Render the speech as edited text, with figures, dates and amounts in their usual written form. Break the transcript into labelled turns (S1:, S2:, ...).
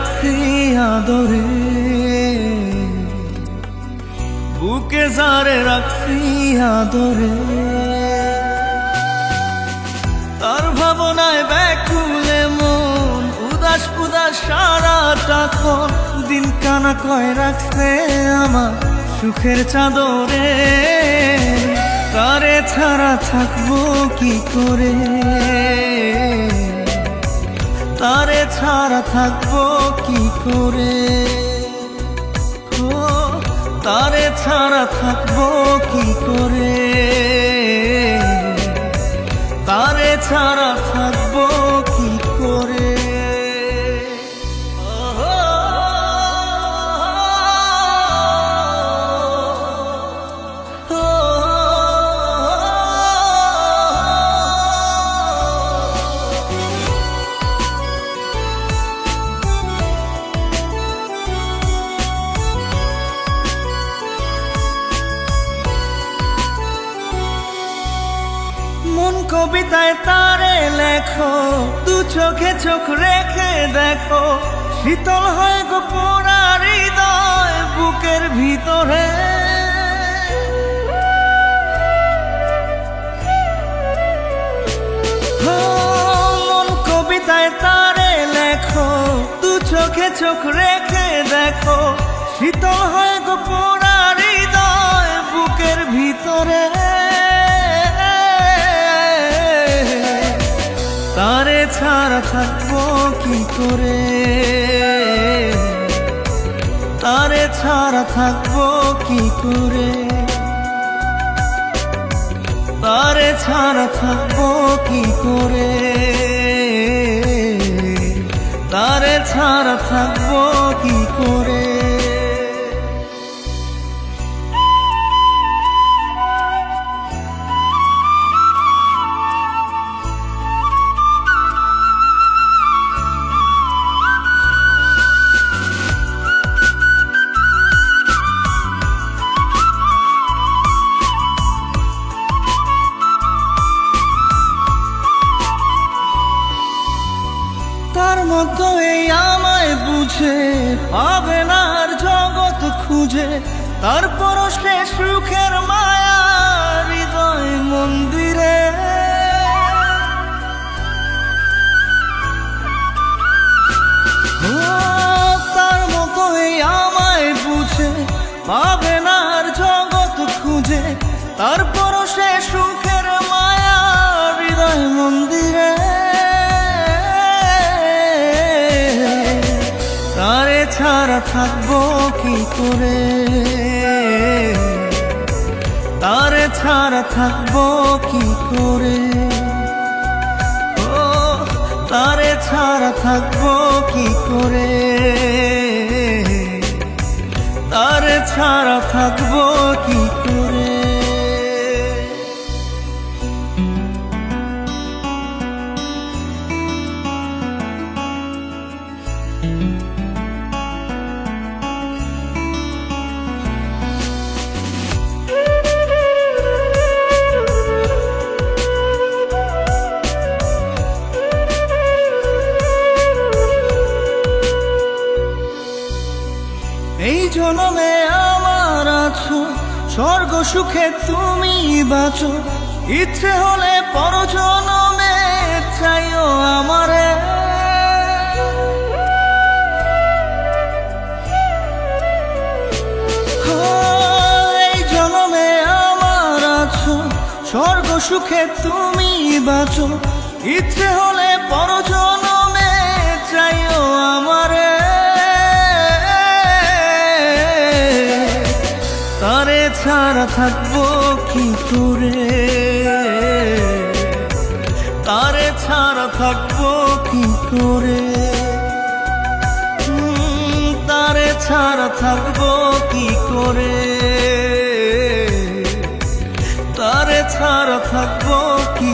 S1: রাখছি আদরে, বুকে যারে রাখছি আদরে, তার ভাবনায় ব্যাকুলে মন উদাস উদাস সারাটাক্ষণ দিন কানা কয় রাখছে আমার সুখের চাদরে। তারে ছাড়া থাকবো কি করে, তারে ছাড়া থাকবো কি করে, ও তারে ছাড়া থাকবো কি করে, তারে ছাড়া থাকবো কি করে। মন কবিতায় তারে লেখো, দু চোখে চোখ রেখে দেখো, শীতল হয় গো পোড়া হৃদয় বুকের ভিতরে। মন কবিতায় তারে লেখো, দু চোখে চোখ রেখে দেখো, শীতল হয় গো পোড়া হৃদয় বুকের ভিতরে। তারে ছাড়া থাকবো কি করে, তারে ছাড়া থাকবো কি করে, তারে ছাড়া থাকবো কি করে, তারে ছাড়া থাকবো কি করে। তার মতো এই আমায় বুঝে পাবে না আর জগৎ খুঁজে, তারপর সে সুখের মায়া হৃদয় মন্দিরে। তার মতো এই আমায় বুঝে পাবে না আর জগৎ খুঁজে, তারপর সে সুখের মায়া হৃদয় মন্দিরে। তারে ছাড়া থাকবো কি করে, তারে ছাড়া থাকবো কি করে, ও তারে ছাড়া থাকবো কি করে, তারে ছাড়া থাকবো কি করে। এই জনমে আমার আছো, স্বর্গ সুখে তুমি বাঁচো, ইচ্ছে হলে পর জনমে চাইও আমারে। এই জনমে আমার আছো, স্বর্গ সুখে তুমি বাঁচো, ইচ্ছে হলে পর জনমে চাইও আমারে। তারে ছাড়া থাকবো কি করে, তারে ছাড়া থাকবো কি করে, তারে ছাড়া থাকবো কি করে, তারে ছাড়া থাকবো কি